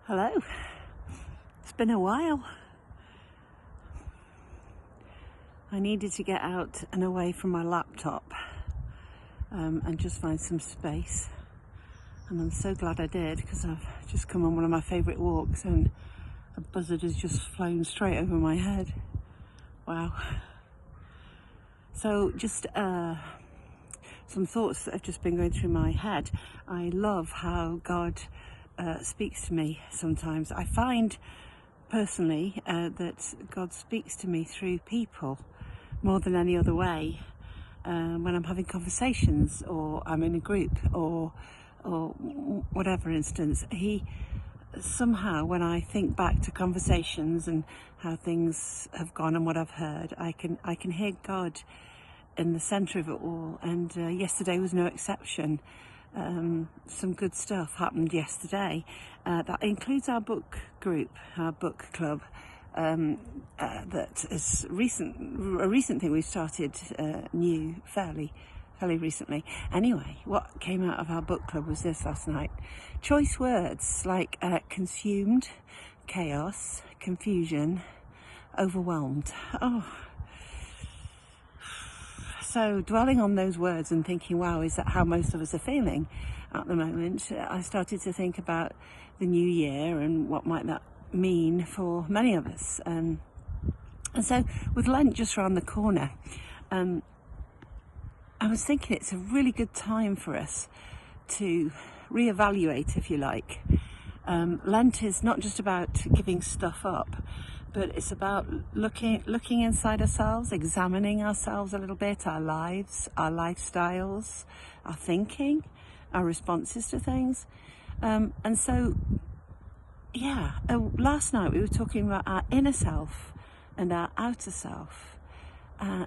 Hello. It's been a while. I needed to get out and away from my laptop and just find some space. And I'm so glad I did, because I've just come on one of my favourite walks and a buzzard has just flown straight over my head. Wow. So just some thoughts that have just been going through my head. I love how God speaks to me sometimes. I find personally that God speaks to me through people more than any other way. When I'm having conversations, or I'm in a group, or whatever instance, he somehow, when I think back to conversations and how things have gone and what I've heard, I can hear God in the centre of it all. And yesterday was no exception. Some good stuff happened yesterday. That includes our book group, our book club. That is a recent thing we've started new fairly recently. Anyway, what came out of our book club was this last night. Choice words like consumed, chaos, confusion, overwhelmed. Oh. So dwelling on those words and thinking, wow, is that how most of us are feeling at the moment? I started to think about the new year and what might that mean for many of us. And so with Lent just around the corner, I was thinking it's a really good time for us to reevaluate, if you like. Lent is not just about giving stuff up, but it's about looking inside ourselves, examining ourselves a little bit, our lives, our lifestyles, our thinking, our responses to things. And so, yeah, last night we were talking about our inner self and our outer self.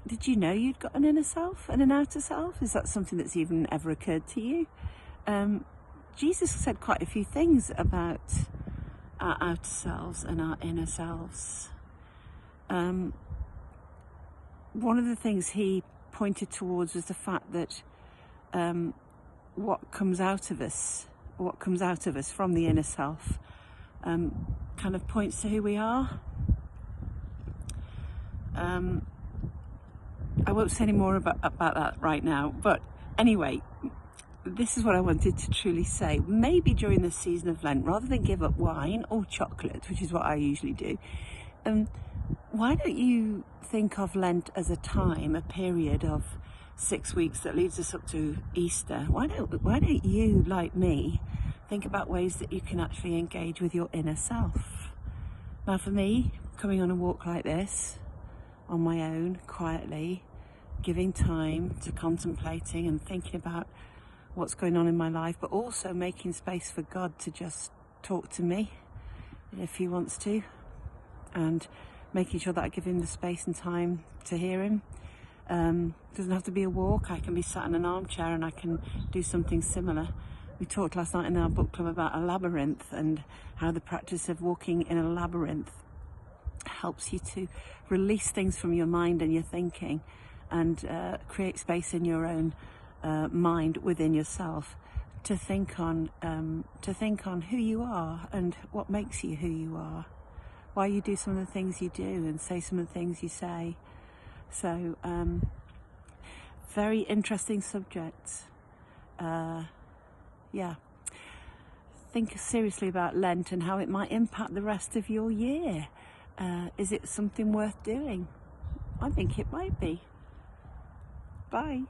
Did you know you'd got an inner self and an outer self? Is that something that's even ever occurred to you? Jesus said quite a few things about our outer selves and our inner selves. One of the things he pointed towards was the fact that what comes out of us from the inner self kind of points to who we are. I won't say any more about that right now, but anyway, this is what I wanted to truly say. Maybe during this season of Lent, rather than give up wine or chocolate, which is what I usually do, why don't you think of Lent as a time, a period of 6 weeks that leads us up to Easter? Why don't you, like me, think about ways that you can actually engage with your inner self? Now for me, coming on a walk like this, on my own, quietly, giving time to contemplating and thinking about what's going on in my life, but also making space for God to just talk to me if he wants to, and making sure that I give him the space and time to hear him. Doesn't have to be a walk. I can be sat in an armchair and I can do something similar. We talked last night in our book club about a labyrinth and how the practice of walking in a labyrinth helps you to release things from your mind and your thinking, and create space in your own mind within yourself to think on who you are and what makes you who you are, why you do some of the things you do and say some of the things you say. So very interesting subject. Yeah, think seriously about Lent and how it might impact the rest of your year. Is it something worth doing? I think it might be. Bye.